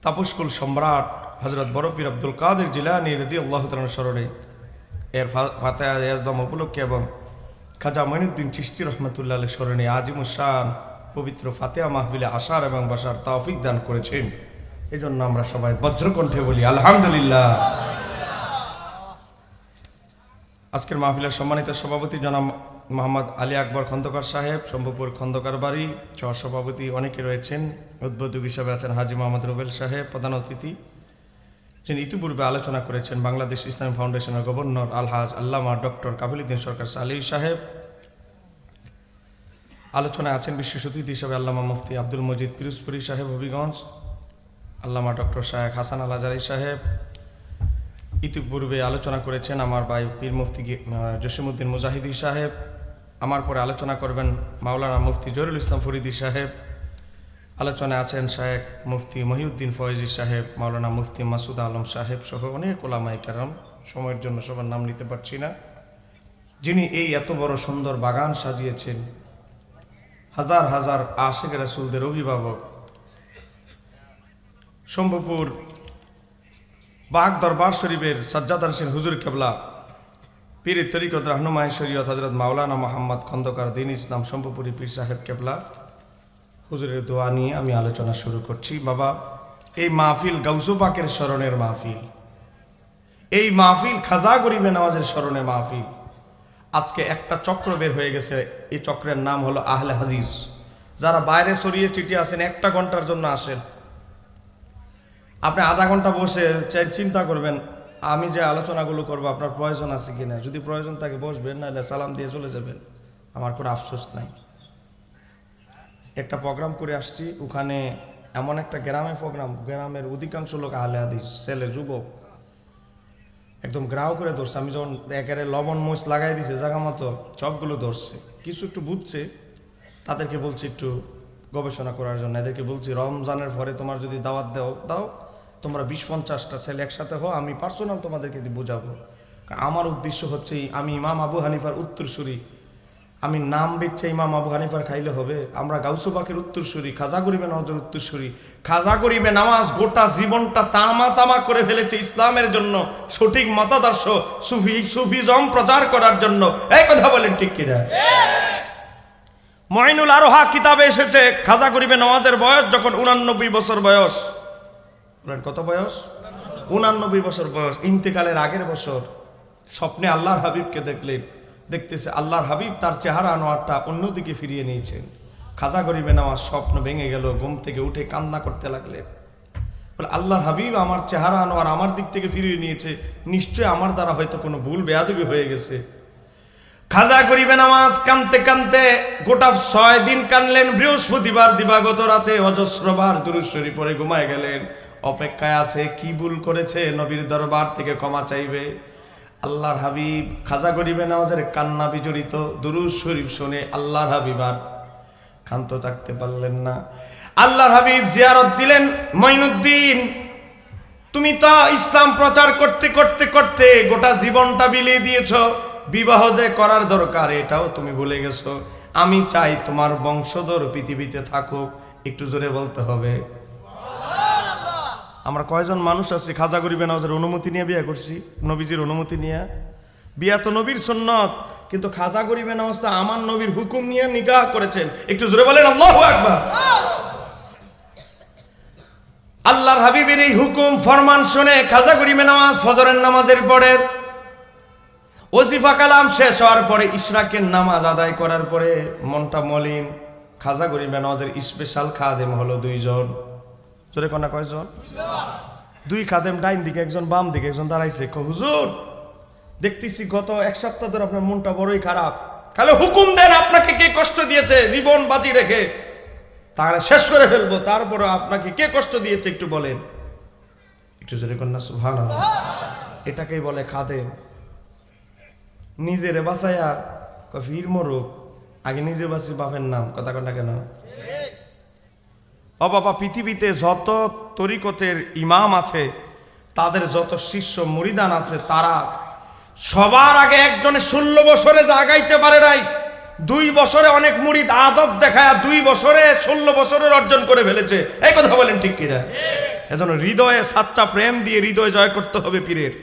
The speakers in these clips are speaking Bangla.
তাপসকুল সম্রাট হযরত বড় পীর আব্দুল কাদের জিলানী রাদিয়াল্লাহু তাআলা স্মরণে এর ফাতিহা ইয়াজদাম উপলক্ষে এবং খাজা মঈনুদ্দিন চিশতি রহমাতুল্লাহ আলাইহির স্মরণে আজিমুস শান পবিত্র ফাতিহা মাহফিলে আসার এবং বসার তৌফিক দান করেছেন। এজন্য আমরা সবাই বজ্রকণ্ঠে বলি আলহামদুলিল্লাহ। আজকের মাহফিলের সম্মানিত সভাপতি জনাব মোহাম্মদ আলী আকবর খন্দকার সাহেব, শম্ভুপুর খন্দকার বাড়ি। সহ সভাপতি অনেকে রয়েছেন, উদ্বোধক হিসাবে আছেন হাজি মোহাম্মদ রুবেল সাহেব, প্রধান অতিথি যিনি ইতিপূর্বে আলোচনা করেছেন বাংলাদেশ ইসলামী ফাউন্ডেশনের গভর্নর আলহাজ আল্লামা ডক্টর কাবিলউদ্দিন সরকার সালেহী সাহেব। আলোচনায় আছেন বিশেষ অতিথি হিসাবে আল্লামা মুফতি আব্দুল মজিদ পিরোজপুরি সাহেব হবিগঞ্জ, আল্লামা ডক্টর শায়েখ হাসান আল আজারি সাহেব। ইতিপূর্বে আলোচনা করেছেন আমার ভাই পীর মুফতি জসিমউদ্দিন মুজাহিদি সাহেব। আমার পরে আলোচনা করবেন মাওলানা মুফতি জহিরুল ইসলাম ফরিদি সাহেব। আলোচনায় আছেন শায়েখ মুফতি মহিউদ্দিন ফয়েজি সাহেব, মাওলানা মুফতি মাসুদ আলম সাহেব সহ অনেক ওলামায়ে কেরাম। সময়ের জন্য সবার নাম নিতে পারছি না। যিনি এই এত বড় সুন্দর বাগান সাজিয়েছেন, হাজার হাজার আশিক রাসূলদের অভিভাবক, শম্ভুপুর বাগ দরবার শরীফের সাজ্জাদান হোসেন হুজুর কেবলা, পীর তরিকত রাহনুমায়ে শরীয়ত হযরত মাওলানা মোহাম্মদ খন্দকার দ্বীন ইসলাম শম্ভুপুরী পীর সাহেব কেবলা হুজুরের দোয়া নিয়ে আমি আলোচনা শুরু করছি। বাবা, এই মাহফিল গাউসু পাকের স্মরণের মাহফিল, এই মাহফিল খাজা গরিবে নওয়াজের স্মরণে মাহফিল। আজকে একটা চক্র বের হয়ে গেছে, এই চক্রের নাম হলো আহলে হাদিস। যারা বাইরে ছড়িয়ে ছিটিয়ে আসেন, একটা ঘন্টার জন্য আসেন, আপনি আধা ঘন্টা বসে চিন্তা করবেন আমি যে আলোচনাগুলো করবো আপনার প্রয়োজন আছে কিনা। যদি প্রয়োজন থাকে বসবেন, নাহলে সালাম দিয়ে চলে যাবেন, আমার কোনো আফসোস নাই। একটা প্রোগ্রাম করে আসছি, ওখানে এমন একটা গ্রামে প্রোগ্রাম, গ্রামের অধিকাংশ লোক আহলে হাদিস, ছেলে যুবক, একদম গ্রাহ করে ধরছে। আমি যখন একেবারে লবণ মরিচ লাগাই দিছে জায়গা মতো, সবগুলো ধরছে। কিছু একটু বুঝছে, তাদেরকে বলছি একটু গবেষণা করার জন্য। এদেরকে বলছি রমজানের পরে তোমার যদি দাওয়াত দাও, তোমরা 20-50টা ছেলে একসাথে হও, আমি পার্সোনাল তোমাদেরকে বোঝাবো। আমার উদ্দেশ্য হচ্ছে আমি ইমাম আবু হানিফার উত্তরসূরি। আমি নাম বেচ্ছে ইমাম আবু হানিফার খাইলে হবে? আমরা গাউসু পাকের উত্তরসূরি, খাজা গরিবে নওয়াজের উত্তরসূরি। খাজা গরিবে নওয়াজ গোটা জীবনটা তামা করে ফেলেছে ইসলামের জন্য, সঠিক মতাদর্শ সুফিজম প্রচার করার জন্য। এই কথা বলেন ঠিক কিনা? মঈনুল আরোহা কিতাবে এসেছে খাজা গরিবে নওয়াজের বয়স যখন 89 বছর বয়স। কত বয়স? 89 বছর বয়স। ইন্তেকালের আগের বছর স্বপ্নে আল্লাহর হাবিবকে দেখলেন। দেখতেছে আল্লাহর হাবিব তার চেহারা আনোয়ারটা অন্যদিকে ফিরিয়ে নিয়েছেন। খাজা গরিবে নওয়াজ স্বপ্ন ভেঙে গেল, ঘুম থেকে উঠে কান্না করতে লাগলেন। বলে আল্লাহর হাবিব আমার চেহারা আনোয়ার আমার দিক থেকে ফিরিয়ে নিয়েছে, নিশ্চয় আমার দ্বারা হয়তো কোনো ভুল বেয়াদবি হয়ে গেছে। খাজা গরিবে নওয়াজ কানতে কানতে গোটা 6 দিন কানলেন। বৃহস্পতিবার দিবাগত রাতে অজস্রবার দুরূদ শরীফ পড়ে ঘুমায় গেলেন। অপেক্ষায় আছে কি ভুল করেছে, নবীর দরবার থেকে ক্ষমা চাইবে। আল্লাহর হাবিব খাজা গরিবে নওয়াজের কান্না বিজড়িত দুরূদ শরীফ শুনে আল্লাহর হাবিব আর ক্ষান্ত থাকতে পারলেন না। আল্লাহর হাবিব জিয়ারত দিলেন। মঈনুদ্দিন, তুমি তো ইসলাম প্রচার করতে করতে করতে গোটা জীবনটা বিলিয়ে দিয়েছো, বিবাহ যে করার দরকার এটাও তুমি ভুলে গেছো। আমি চাই তোমার বংশধর পৃথিবীতে থাকুক। একটু জোরে বলতে হবে। আমরা কয়জন মানুষ আছি খাজা গরিবে নওয়াজের অনুমতি নিয়ে বিয়ে করছি? নবীজির অনুমতি নিয়ে বিয়া তো নবীর সুন্নত, কিন্তু খাজা গরিবে নওয়াজ তো আমার নবীর হুকুম নিয়ে নিকাহ করেছেন। একটু জোরে বলেন আল্লাহু আকবার। আল্লাহর হাবিবের এই হুকুম ফরমান শুনে খাজা গরিবে নওয়াজ ফজরের নামাজের পরে ওজিফা কালাম শেষ হওয়ার পরে ইশরাকের নামাজ আদায় করার পরে মনটা মলিন। খাজা গরিবে নওয়াজের স্পেশাল খাদেম হলো 2 জন। জোরে কোনা কয়জন? 2 খাদেম, ডাইন দিকে একজন, বাম দিকে একজন দাঁড়াইছে। হুজুর, দেখতেছি গত 1 সপ্তাহ ধরে আপনার মনটা বড়ই খারাপ, তাহলে হুকুম দেন আপনাকে কে কষ্ট দিয়েছে, জীবন বাজি রেখে তাহলে শেষ করে ফেলবো, তারপরে আপনাকে কে কষ্ট দিয়েছে একটু বলেন। একটু জোরে কন্যা সুবহানাল্লাহ। এটাকেই বলে খাদেম। নিজেরে বাঁচাইয়া ফির মরুক, আগে নিজে বাঁচি বাপের নাম। কথা কন্যা কেন? ও বাবা, পৃথিবীতে যত তরিকতের ইমাম আছে, তাদের যত শিষ্য মুরিদান আছে, তারা সবার আগে একজনে 16 বছরে জাগাইতে পারে নাই। 2 বছরে অনেক মুরিদ আদব দেখায় 2 বছরে 16 বছরের অর্জন করে ফেলেছে। এই কথা বলেন ঠিক কিনা? এজন্য হৃদয়ে সাচ্চা প্রেম দিয়ে হৃদয় জয় করতে হবে পীরের।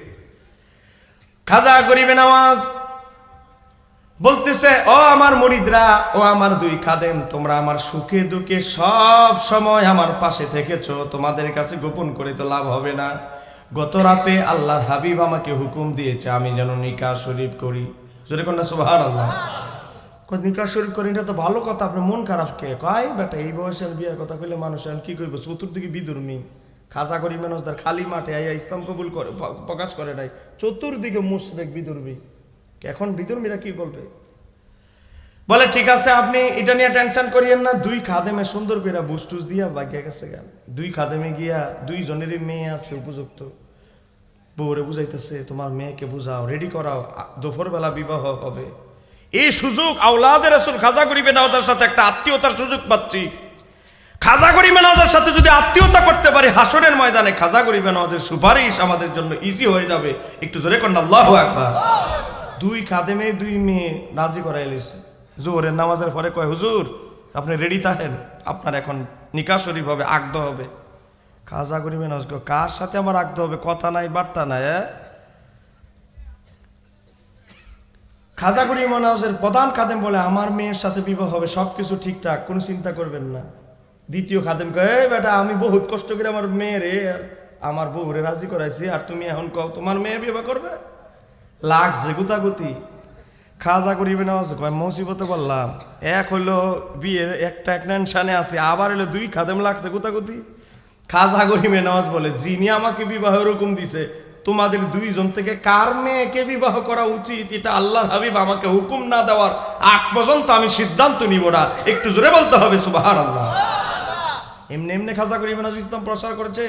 খাজা গরিবে নওয়াজ বলতেছে, ও আমার মুরিদরা, ও আমার দুই খাদেম, তোমরা আমার সুখে দুঃখে সব সময় আমার পাশে থেকেছো, তোমাদের কাছে গোপন করে তো লাভ হবে না। গত রাতে আল্লাহর হাবিব আমাকে হুকুম দিয়েছে আমি যেন নিকাহ শরীফ করি। জোরে কন্যা সুবহানাল্লাহ। নিকাহ শরীফ করি, এটা তো ভালো কথা, আপনার মন খারাপ কে? কয় বেটা এই বয়সে বিয়ের কথা কইলে মানুষ এখন কি করবো, চতুর্দিকে বিধর্মী। খাজা করি মানুষদের খালি মাঠে আইয়া ইসলাম কবুল করে প্রকাশ করে নাই, চতুর্দিকে মুশরিক বিধর্মী। এখন বিধর্মীরা কি বলবে? বলে ঠিক আছে, আপনি এটা নিয়ে টেনশন করিয়েন না। দুই খাদেমে সুন্দর করে বুস্টুস দিয়া বাগিয়া গেছে গেল। দুই খাদেমে গিয়া দুইজনেরই মেয়ে আছে উপযুক্ত, বউরে বুঝাইতেছে তোমার মেয়েকে বুঝাও, রেডি করাও, দুপুর বেলা বিবাহ হবে। এই সুযোগ আওলাদে রাসূল খাজা গরিবে নওয়াজের সাথে একটা আত্মীয়তার সুযোগ পাচ্ছি। খাজা গরিবে নওয়াজের সাথে যদি আত্মীয়তা করতে পারি, হাসরের ময়দানে খাজা গরিবে নওয়াজের সুপারিশ আমাদের জন্য ইজি হয়ে যাবে। একটু জোরে কন্যা আল্লাহু আকবার। দুই খাদেমে দুই মেয়ে রাজি করাই লইছে। জোহরের নামাজের পরে কয়, হুজুর আপনি রেডি থাকেন, আপনার এখন নিকাহ শরীফ হবে, আগদ হবে। খাজা গরিবে নওয়াজ কয়, কার সাথে আমার আগদ হবে? কথা নাই বার্তা নাই। খাজা গরিবে নওয়াজের প্রধান খাদেম বলে, আমার মেয়ের সাথে বিবাহ হবে, সবকিছু ঠিকঠাক, কোনো চিন্তা করবেন না। দ্বিতীয় খাদেম কয়, এই বেটা আমি বহুত কষ্ট করে আমার মেয়েরে আমার বউরে রাজি করাইছি, আর তুমি এখন কও তোমার মেয়ে বিবাহ করবে? লাগছে গুতাগুতি। খাজা গরিবে নওয়াজ কয়, মুসিবতে বললাম, এক হইলো বিয়ের একটা টেনশনে আছে, আবার হইলো দুই খাদেম লাগছে গুতাগুতি। খাজা গরিবে নওয়াজ বলে, যিনি আমাকে বিবাহের হুকুম দিছে, তোমাদের দুইজন থেকে কার মেয়েকে বিবাহ করা উচিত এটা আল্লাহর হাবিব আমাকে হুকুম না দেওয়ার আগ পর্যন্ত আমি সিদ্ধান্ত নিব না। একটু জোরে বলতে হবে সুবহানাল্লাহ। এমনি এমনি খাজা গরিবে নওয়াজ ইসলাম প্রচার করেছে।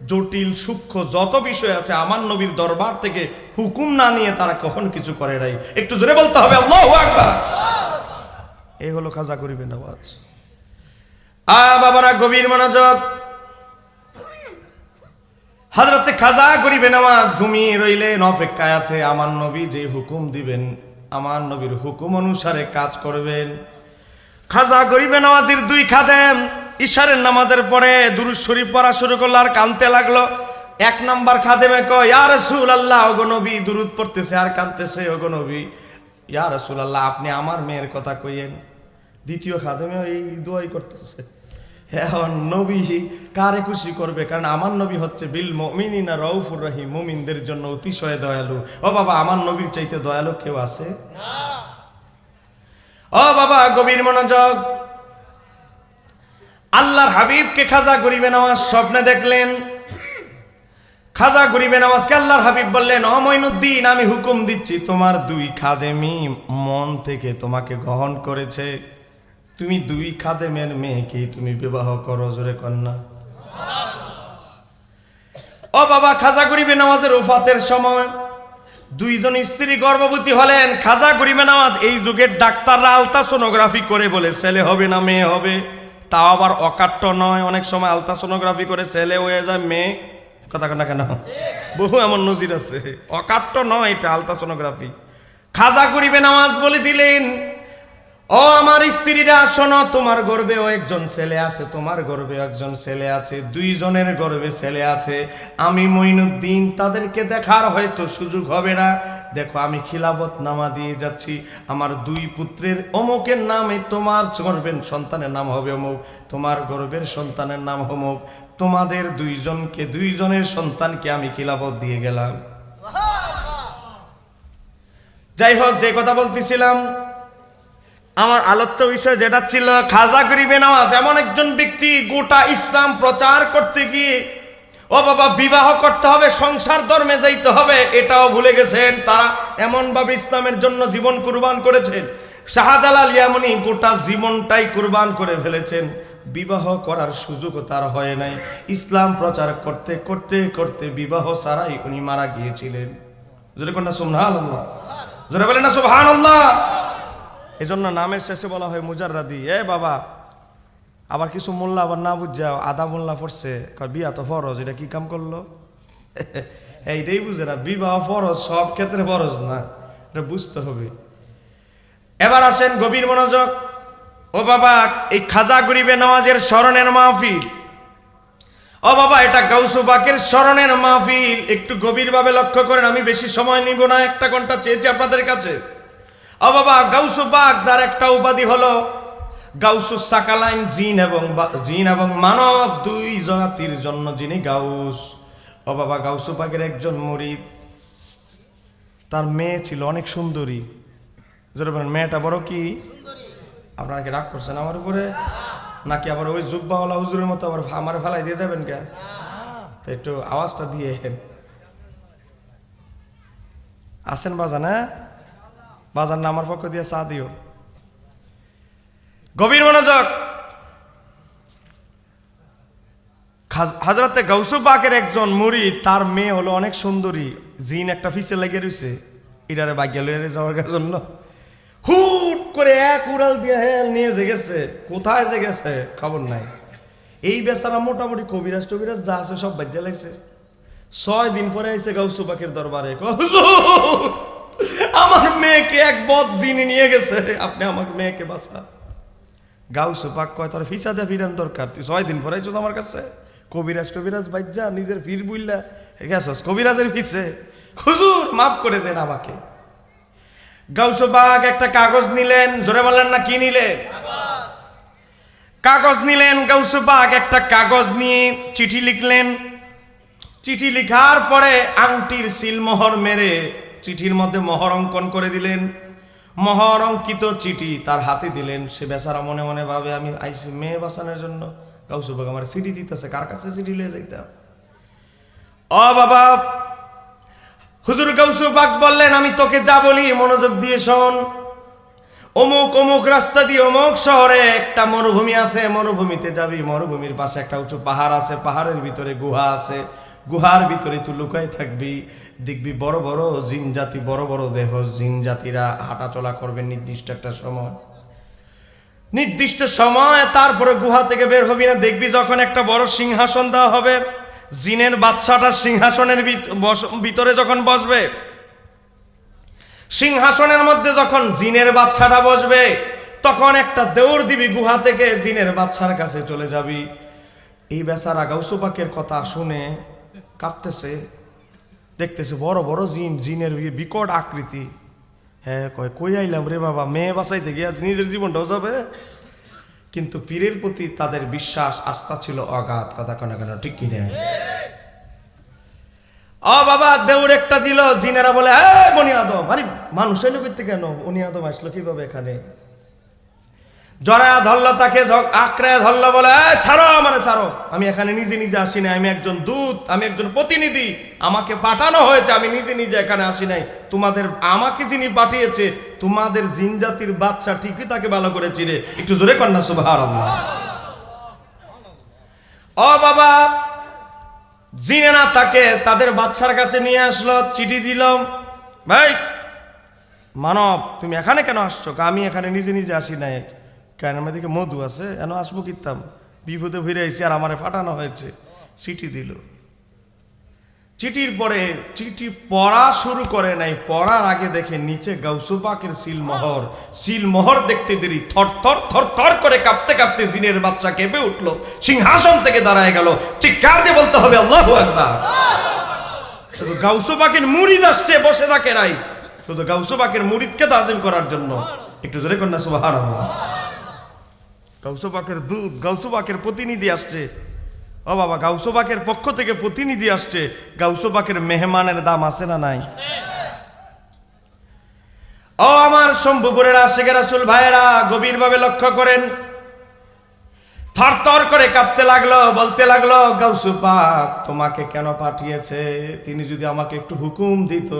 জটিল সূক্ষ্ম যত বিষয় আছে আমার নবীর দরবার থেকে হুকুম না নিয়ে তারা কখনো কিছু করে নাই। একটু জোরে বলতে হবে আল্লাহু আকবার। এই হলো খাজা গরিবে নওয়াজ। বাবারা গভীর মনোযোগ। হযরতে খাজা গরিবে নওয়াজ ঘুমিয়ে রইলেন, অপেক্ষায় আছে আমার নবী যে হুকুম দিবেন, আমার নবীর হুকুম অনুসারে কাজ করবেন। খাজা গরিবে নওয়াজের দুই খাদেম ইশারের নামাজের পরে দুরূদ শরীফ পড়া শুরু করলো আর কাঁদতে লাগলো। এক নাম্বার খাদেমে কয়, ইয়া রাসূলুল্লাহ, ওগো নবী, দুরূদ পড়তেছে আর কাঁদতেছে, ওগো নবী, ইয়া রাসূলুল্লাহ আপনি আমার মেয়ের কথা কইয়েন। দ্বিতীয় খাদেমে এই দোয়াই করতেছে। এখন নবী কারে খুশি করবে? কারণ আমার নবী হচ্ছে বিল মুমিনিনা রাউফুর রহিম, মুমিনদের জন্য অতিশয় দয়ালু। ও বাবা, আমার নবীর চাইতে দয়ালু কেউ আছে? ও বাবা গভীর মনোযোগ। আল্লাহর হাবিবকে খাজা গরিবে নওয়াজ স্বপ্নে দেখলেন। খাজা গরিবে নওয়াজকে আল্লাহর হাবিব বললেন, ও মঈনুদ্দিন, আমি হুকুম দিচ্ছি, তোমার দুই খাদেমি মন থেকে তোমাকে গ্রহণ করেছে, তুমি দুই খাদেমের মেয়েকে তুমি বিবাহ করো। জোরে কন্যা। ও বাবা, খাজা গরিবে নওয়াজের ওফাতের সময় দুইজন স্ত্রী গর্ভবতী হলেন। খাজা গরিবে নওয়াজ এই যুগের ডাক্তাররা আলট্রাসোনোগ্রাফি করে বলে ছেলে হবে না মেয়ে হবে, তাও আবার অকাট্য নয়। অনেক সময় আলট্রাসোনোগ্রাফি করে ছেলে হয়ে যায় মেয়ে। কথা না কেন? বহু এমন নজির আছে। অকাট্য নয়, এটা আলট্রাসোনোগ্রাফি। খাজা গরিবে নওয়াজ বলে দিলেন, ও আমার স্ত্রীরা শোনো, তোমার গর্ভেও একজন ছেলে আছে, তোমার গর্ভে একজন ছেলে আছে, দুইজনের গর্ভে ছেলে আছে। আমি মঈনুদ্দিন তাদেরকে দেখার হয়তো সুযোগ হবে না। দেখো আমি খিলাফত নামা দিয়ে যাচ্ছি, আমার দুই পুত্রের অমুকের নামে তোমার গর্ভের সন্তানের নাম হবে অমুক, তোমার গর্ভের সন্তানের নাম অমুক, তোমাদের দুইজনকে দুইজনের সন্তানকে আমি খিলাফত দিয়ে গেলাম। যাই হোক, যে কথা বলতেছিলাম, আমার আলোচ্য বিষয় যেটা ছিল, খাজা গরিবে নওয়াজ এমন একজন ব্যক্তি গোটা ইসলাম প্রচার করতে গিয়ে, ও বাবা বিবাহ করতে হবে, সংসার ধর্মে যাইতে হবে, এটাও ভুলে গেছেন। তারা এমন ভাবে ইসলামের জন্য জীবন কুরবান করেছেন। শাহজালাল ইয়ামানি গোটা জীবনটাই কুরবান করে ফেলেছেন, বিবাহ করার সুযোগও তার হয় নাই। ইসলাম প্রচার করতে করতে করতে বিবাহ ছাড়াই উনি মারা গিয়েছিলেন। জোরে কন্যা সুবহানাল্লাহ। জোরে বলেন না সুবহানাল্লাহ। এজন্য নামের শেষে বলা হয় মুজাররাদি। এ বাবা, আবার কিছু মোল্লা আবার না বুঝাও, আধা মোল্লা পড়ছে, বিয়া তো ফরজ, এটা কি কাম করলো? এইটাই বুঝে না, বিবাহ ফরজ, সব ক্ষেত্রে ফরজ না, এটা বুঝতে হবে। এবার আসেন গভীর মনোযোগ। ও বাবা, এই খাজা গরিবে নওয়াজের স্মরণের মাহফিল ও বাবা, এটা গাউসু পাকের স্মরণের মাহফিল, একটু গভীরভাবে লক্ষ্য করেন, আমি বেশি সময় নিব না, 1 ঘন্টা চেয়েছি আপনাদের কাছে। ও বাবা, গাউসু পাক যার একটা উপাধি হলো গাউসু সাকালাইন, জিন এবং মানব দুই জাতির জন্য যিনি গাউস। ও বাবা, গাউসু পাকের একজন মুরিদ, তার মেয়ে ছিল অনেক সুন্দরী। জোরে বলেন, মেয়েটা বড় কি? আপনারা কি রাগ করছেন আমার উপরে? নাকি আবার ওই জুব্বাওয়ালা হুজুরের মতো আবার আমার ফেলাই দিয়ে যাবেন কে? তো একটু আওয়াজটা দিয়ে আসেন বাজান, হ্যাঁ বাজান না, আমার পক্ষ দিয়ে চা দিও। গভীর মনোযোগ। হযরতে গাউসু পাকের একজন মুরিদ, তার মেয়ে হলো অনেক সুন্দরী। জিন একটা ফিসে লেগে রয়েছে ইডারে বাগিয়া লইয়া যাওয়ার জন্য। হুট করে এক উড়াল দিয়ে নিয়ে গেছে। কোথায় যে গেছে খবর নাই। এই বেচারা মোটামুটি কবিরাজ টবিরাজ যা আছে সব বাজ্যা লাগছে। 6 দিন পরে আইছে গাউসু পাকের দরবারে, হুজুর আমার মেয়েকে এক বদ জিন নিয়ে গেছে, আপনি আমার মেয়েকে বাঁচান। গাউসু পাক কয়, তোর ফিসা দিয়ে ফিরান দরকার, তুই 6 দিন পরে আইছো আমার কাছে। কবিরাজ টবিরাজ বাজ্যা নিজের ফির বুইলা গেছস কবিরাজের ফিসে, হুজুর মাফ করে দেন আমাকে। গাউসু পাক একটা কাগজ নিলেন। জোরে বলেন না, কি নিলেন? কাগজ নিলেন। গাউসু পাক একটা কাগজ নিয়ে চিঠি লিখলেন। চিঠি লিখার পরে আংটির সিলমোহর মেরে চিঠির মধ্যে মোহর অঙ্কন করে দিলেন। মোহর অঙ্কিত চিঠি তার হাতে দিলেন। সে বেচারা মনে মনে ভাবে, আমি আইসি মেয়ে বাঁচানোর জন্য, গাউসু পাক আমার চিঠি দিতেছে, কার কাছে চিঠি লিয়ে যাইতাম। ও বাবা, হুজুর গাউসু পাক বললেন, আমি তোকে যা বলি মনোযোগ দিয়ে শোন। অমুক অমুক রাস্তা দিয়ে অমুক শহরে একটা মরুভূমি আছে, মরুভূমিতে যাবি। মরুভূমির পাশে একটা উঁচু পাহাড় আছে, পাহাড়ের ভিতরে গুহা আছে। গুহার ভিতরে তুই লুকাই থাকবি, দেখবি বড় বড় জিন জাতি, বড় বড় দেহ জিন জাতিরা হাঁটা চলা করবে নির্দিষ্ট একটা সময়। নির্দিষ্ট সময় তারপরে গুহা থেকে বের হবি না, দেখবি যখন একটা বড় সিংহাসন দেওয়া হবে, জিনের বাচ্চাটা সিংহাসনের ভিতরে যখন বসবে, সিংহাসনের মধ্যে যখন জিনের বাচ্চাটা বসবে, তখন একটা দৌড় দিবি, গুহা থেকে জিনের বাচ্চার কাছে চলে যাবি। এই বেচারা গাউসু পাকের কথা শুনে কাঁপতেছে, দেখতেছে বড় বড় জিন, জিনের বিকট আকৃতি। হ্যাঁ কয়, কই আইলাম রে বাবা, মেয়ে বাঁচাইতে গিয়ে নিজের জীবনটাও যাবে। কিন্তু পীরের প্রতি তাদের বিশ্বাস আস্থা ছিল অগাধ। কথা কেন কেন ঠিক কিনা? ও বাবা, দেউর একটা দিল। জিনেরা বলে, বনি আদম, আরে মানুষ এলো করতে কেন? উনি আদম আসলো কিভাবে এখানে? জড়ায়া ধরল তাকে, আঁকড়ায় ধরল, বলে ছাড়ো আমারে ছাড়ো, আমি এখানে নিজে নিজে আসি নাই, আমি একজন দূত, আমি একজন প্রতিনিধি, আমাকে পাঠানো হয়েছে, আমি নিজে নিজে এখানে আসি নাই। তোমাদের আমাকে যিনি পাঠিয়েছে, তোমাদের জিন জাতির বাচ্চা ঠিকই তাকে ভালো করে চিনে। একটু জোরে কন্যা সুবহানাল্লাহ। ও বাবা, জিনেরা তাকে তাদের বাচ্চার কাছে নিয়ে আসলো, চিঠি দিল, ভাই মানব তুমি এখানে কেন আসছো? আমি এখানে নিজে নিজে আসি নাই, কেন আমার দিকে মধু আছে, এন আসবো কিতাম, বিপদে ভিড়ে আইসি আর আমারে পাঠানো হয়েছে। চিঠি দিল। চিঠির পরে চিঠি পড়া শুরু করে নাই, পড়ার আগে দেখে নিচে গাউসু পাকের সিলমোহর। সিলমোহর দেখতে দেরি থর থর থর থর করে কাঁপতে কাঁপতে জিনের বাচ্চা কেঁপে উঠলো, সিংহাসন থেকে দাঁড়ায় গেল। চিৎকার দিয়ে বলতে হবে আল্লাহু আকবার। শুধু গাউসু পাকের মুরিদ আসছে, বসে থাকে নাই, শুধু গাউসু পাকের মুরিদকে তাজিম করার জন্য। একটু জোরে কন্যা সুবহানাল্লাহ। গাউসু পাকের দূত, গাউসু পাকের প্রতিনিধি আসছে। ও বাবা, গাউসু পাকের পক্ষ থেকে প্রতিনিধি আসছে। গাউসু পাকের মেহমানের দাম আছে না নাই? ও আমার শম্ভুপুরের আশিক রাসূল ভাইয়েরা, গভীরভাবে লক্ষ্য করেন। থরথর করে কাঁপতে লাগলো, বলতে লাগলো, গাউসু পাক তোমাকে কেন পাঠিয়েছে? তিনি যদি আমাকে একটু হুকুম দিত,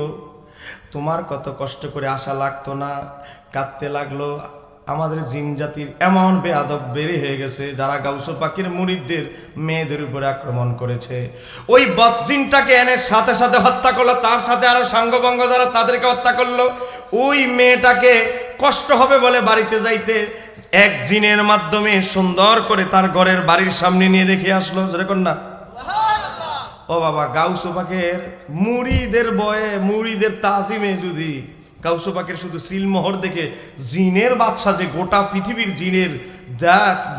তোমার কত কষ্ট করে আসা লাগতো না। কাঁদতে লাগলো। আমাদের জিন জাতির এমন বেয়াদব বেড়ে হয়ে গেছে, যারা গাউসু পাকের মুরিদদের মেয়েদের উপরে আক্রমণ করেছে। ওই বদজিনটাকে এনে সাথে সাথে হত্যা করলো, তার সাথে আরো সাঙ্গবঙ্গ যারা, তাদেরকে হত্যা করলো। ওই মেয়েটাকে কষ্ট হবে বলে বাড়িতে যাইতে এক জিনের মাধ্যমে সুন্দর করে তার ঘরের বাড়ির সামনে নিয়ে রেখে আসলো। যেরকম না, ও বাবা, গাউসু পাকের মুরিদের বয়ে, মুরিদের তাজিমে যদি গাউসু পাকের শুধু সিলমোহর দেখে জিনের বাদশা যে গোটা পৃথিবীর জিনের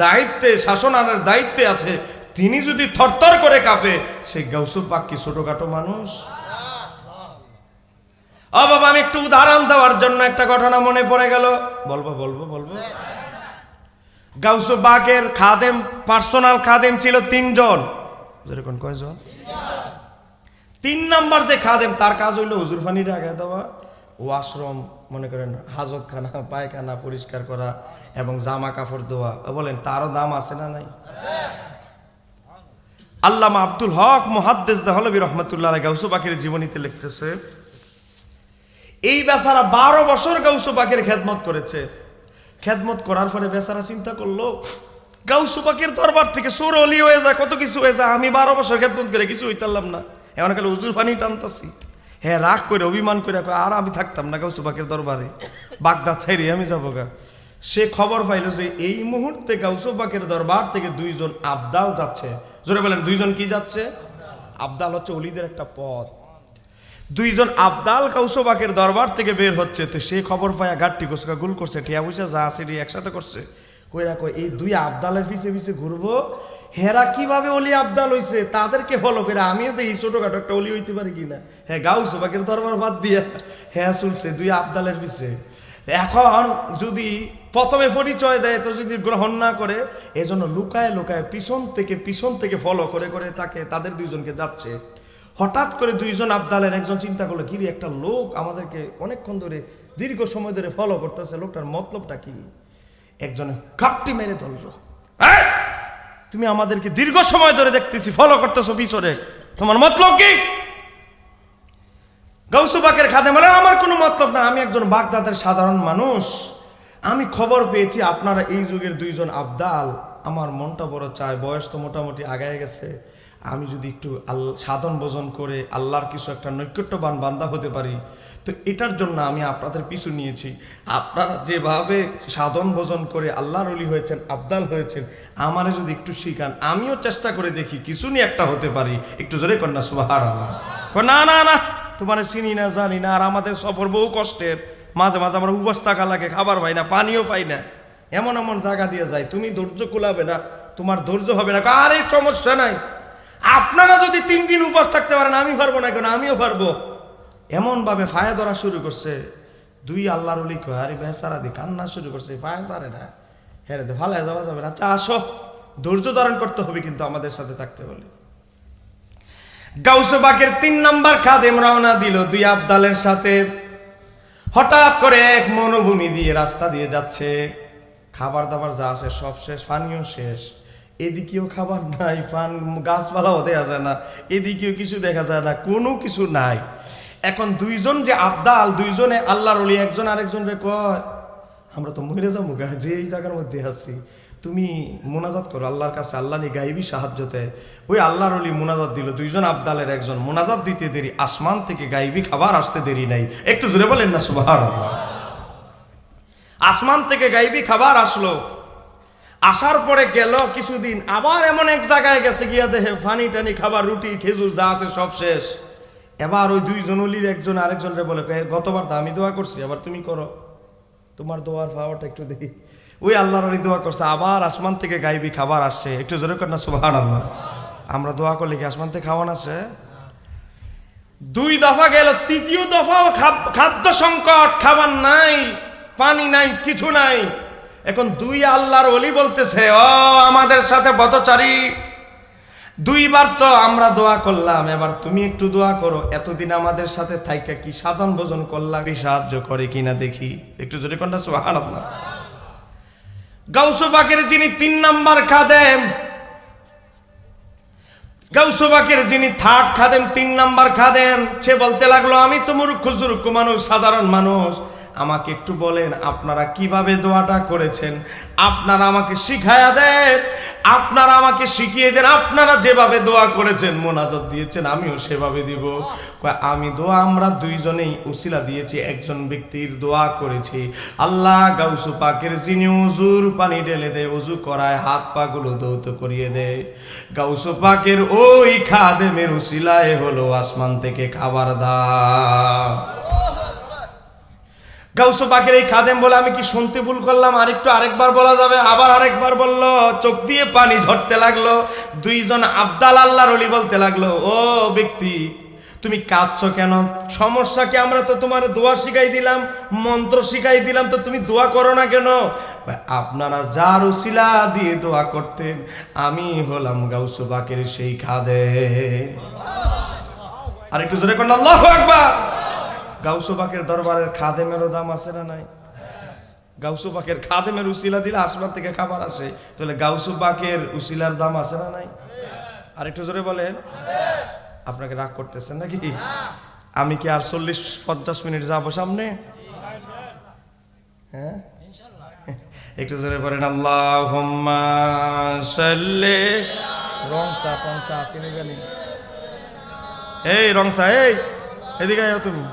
দায়িত্বে, শাসনার দায়িত্বে আছে, তিনি যদি থরথর করে কাঁপে, সেই গাউসুল পাক কি ছোটখাটো মানুষ? ও বাবা, আমি একটু উদাহরণ দেওয়ার জন্য একটা ঘটনা মনে পড়ে গেল, বলবো। গাউসুল পাকের খাদেম, পার্সোনাল খাদেম ছিল 3 জন। যেরকম কয়জন? 3 নাম্বার যে খাদেম, তার কাজ হইলো হুজুর পানিটা আগে দেওয়া, ওয়াশরুম মনে করেন হাজতখানা, পায়খানা পরিষ্কার করা এবং জামা কাপড় দেওয়া। বলেন তারও দাম আছে না নাই? আল্লামা আব্দুল হক মুহাদ্দিস দেহলভী রহমাতুল্লাহ আলাইহি গাউসুল পাকের জীবনীতে লিখতেছে, এই বেচারা 12 বছর গাউসুল পাকের খেদমত করেছে। খেদমত করার পরে বেচারা চিন্তা করলো, গাউসুল পাকের দরবার থেকে সুর অলি হয়ে যায়, কত কিছু হয়ে যায়, আমি 12 বছর খেদমত করে কিছু হইতাম না, এমন কালে হুজুর পানি টানতাছি। হ্যাঁ, রাগ করে অভিমান করে আর আমি থাকতাম না গাউসুল পাকের দরবারে, বাগদাদ ছাইরে আমি যাবো গা। সে খবর পাইলো যে এই মুহূর্তে গাউসুল পাকের দরবার থেকে 2 জন আবদাল যাচ্ছে। জোরে বলেন, 2 জন কি যাচ্ছে? আবদাল হচ্ছে ওলিদের একটা পদ। 2 জন আবদাল গাউসুল পাকের দরবার থেকে বের হচ্ছে। তো সে খবর পায়া গাট্টি কোসকা গুল করছে, টিয়া পয়সা যা আছে একসাথে করছে, কইরা কই এই 2 আবদালের পিছে পিছে ঘুরবো, হেরা কিভাবে অলি আবদাল হইছে তাদেরকে ফলো করে আমিও তো এই ছোটখাটো একটা অলি হইতে পারি কিনা। হ্যাঁ, গাউসুল পাকের দরবার বাদ দিয়া হ্যাঁ চলছে 2 আবদালের পিছে। এখন যদি প্রথমে পরিচয় দেয় তো যদি গ্রহণ না করে, এজন্য লুকায় লুকায় পিছন থেকে ফলো করে তাদের 2 জনকে যাচ্ছে। হঠাৎ করে 2 জন আবদালের একজন চিন্তা করলো, কি একটা লোক আমাদেরকে অনেকক্ষণ ধরে দীর্ঘ সময় ধরে ফলো করতেছে, লোকটার মতলবটা কি? একজনে কাপটি মেরে ধরলো, তুমি আমাদেরকে দীর্ঘ সময় ধরে দেখতেছি ফলো করতেছো পিছনে, তোমার মতলব কি? গাউসুল পাকের খাদেম বলে, আমার কোনো মতলব না, আমি একজন বাগদাদের সাধারণ মানুষ, আমি খবর পেয়েছি আপনারা এই যুগের 2 জন আবদাল, আমার মনটা বড় চায়, বয়স তো মোটামুটি আগায় গেছে, আমি যদি একটু সাধন ভোজন করে আল্লাহর কিছু একটা নৈকট্যবান বান্দা হতে পারি, তো এটার জন্য আমি আপনাদের পিছু নিয়েছি। আপনারা যেভাবে সাধন ভোজন করে আল্লাহর ওলি হয়েছেন, আবদাল হয়েছেন, আমারে যদি একটু শিখান, আমিও চেষ্টা করে দেখি কিছু নিয়ে একটা হতে পারি। একটু জোরে কন্যা সুবহানাল্লাহ। না, তোমার চিনি না জানি না, আর আমাদের সফর বহু কষ্টের, মাঝে মাঝে আমরা উপবাস থাকা লাগে, খাবার পাই না, পানিও পাই না, এমন জায়গা দিয়ে যায়, তুমি ধৈর্য কুলাবে না, তোমার ধৈর্য হবে না। আরে সমস্যা নাই, আপনারা যদি 3 দিন উপবাস থাকতে পারেন, আমি পারবো না কেন? আমিও পারবো। এমন ভাবে ফায়া ধরা শুরু করছে। 2 আল্লাহর ওলি কয়, আরে বেচারা দি কান্না শুরু করছে, ফায়া সারে না, হেরে দে ফালায় যাওয়া যাবে না, আচ্ছা আসো, ধৈর্য ধারণ করতে হবে কিন্তু আমাদের সাথে থাকতে বলে। গাউসুল পাকের 3 নাম্বার খাদেম রওনা দিল 2 আবদালের সাথে। হঠাৎ করে এক মনোভূমি দিয়ে রাস্তা দিয়ে যাচ্ছে, খাবার দাবার যা আছে সব শেষ, পানিও শেষ, এদিকেও খাবার নাই, গাছপালাও দেখা যায় না, এদিকেও কিছু দেখা যায় না, কোনো কিছু নাই। এখন 2 জন যে আবদাল, 2 জনে আল্লাহর ওলি, একজন আরেকজন রে কয়, আমরা তো মরে যাবো গা, যে এই জায়গার মধ্যে আছি, তুমি মোনাজাত করো আল্লাহর কাছে, আল্লাহ নি গাইবি সাহায্য দেয়। ওই আল্লাহর ওলি মোনাজাত দিল। 2 জন আবদালের একজন মোনাজাত দিতে দেরি, আসমান থেকে গাইবি খাবার আসতে দেরি নাই। একটু জোরে বলেন না সুবহানাল্লাহ। আসমান থেকে গাইবি খাবার আসলো, আসার পরে গেল কিছুদিন, আবার এমন এক জায়গায় গেছে, গিয়া দেখে পানি টানি খাবার রুটি খেজুর যা আছে সব শেষ। এবার ওই 2 জন ওলির একজন আরেকজনরে বলে, গতবার তো আমি দোয়া করছি, আবার তুমি করো, তোমার দোয়ার পাওয়ারটা একটু দেখি। ওই আল্লাহর ওলি দোয়া করছে, আবার আসমান থেকে গাইবি খাবার আসছে। একটু জোরে কর না সুবহানাল্লাহ। আমরা দোয়া করলে কি আসমান থেকে খাওয়ান আসে? 2 দফা গেল, 3য় দফাও খাদ্য সংকট, খাবার নাই, পানি নাই, কিছু নাই। এখন 2 আল্লাহর ওলি বলতেছে, ও আমাদের সাথে পথচারী, 2 বার তো আমরা দোয়া করলাম, এবার তুমি একটু দোয়া করো, এতদিন আমাদের সাথে থাইকা কি সাধন ভোজন করলাম, সাহায্য করে কিনা দেখি। একটু জোরে কর না সুবহানাল্লাহ। গাউসুল পাকের যিনি 3 নাম্বার খাদেম, গাউসুল পাকের যিনি 3rd খাদেম, 3 নাম্বার খাদেম, সে বলতে লাগলো, আমি তো মূর্খ মানুষ, সাধারণ মানুষ, আমাকে একটু বলেন আপনারা কিভাবে দোয়াটা করেছেন, আপনারা আমাকে শিখায়া দেন, আপনারা আমাকে শিখিয়ে দেন, আপনারা যেভাবে দোয়া করেছেন, মোনাজাত দিয়েছেন, আমিও সেভাবে দিব। আমি দোয়া, আমরা 2 জনেই উসিলা দিয়েছি, একজন ব্যক্তির দোয়া করেছি, আল্লাহ গাউসুল পাকের যিনি ওযুর পানি ঢেলে দেয়, ওযু করায় হাত পা গুলো ধৌত করিয়ে দেয়, গাউসুল পাকের ওই খাদেমের উসিলায় হলো আসমান থেকে খাবার দাও। গাউসু পাকের এই খাদেম বলে, আমি কি শুনতে ভুল করলাম? আরেকবার বলা যাবে? আবার আরেকবার বলল, চোখ দিয়ে পানি ঝরতে লাগলো। দুইজন আব্দাল আল্লাহর ওলি বলতে লাগলো, ও ব্যক্তি তুমি কাঁদছো কেন? সমস্যা কি? আমরা তো তোমার দোয়া শিখাই দিলাম, মন্ত্র শিখাই দিলাম, তো তুমি দোয়া করো না কেন? আপনারা যার উসিলা দিয়ে দোয়া করতেন, আমি হলাম গাউসু পাকের সেই খাদেম। আর একটু জোরে করুন আল্লাহু আকবার। গাউসু পাকের দরবারের খাদেমেরও দাম আছে না নাই? গাউসু পাকের খাদেমের উসিলা দিলে আসমান থেকে খাবার আসে, তাহলে গাউসু পাকের উসিলার দাম আছে না নাই? আর একটু জোরে বলেন। আপনাকে রাগ করতেছেন নাকি? আমি কি আর 40-50 মিনিট যাবো সামনে? হ্যাঁ, একটু জোরে বলেন আল্লাহুম্মা সাল্লি। রংসা পংসা চিনি জানি? এই রংসা, এই এদিকে আয় তুমি।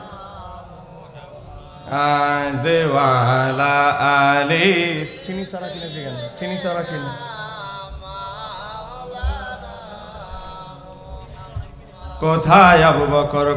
দেওয়ালা আলী চিনি সারা কিনে যেখানে চিনি সারা কিনে। কোথায় আবু বকর?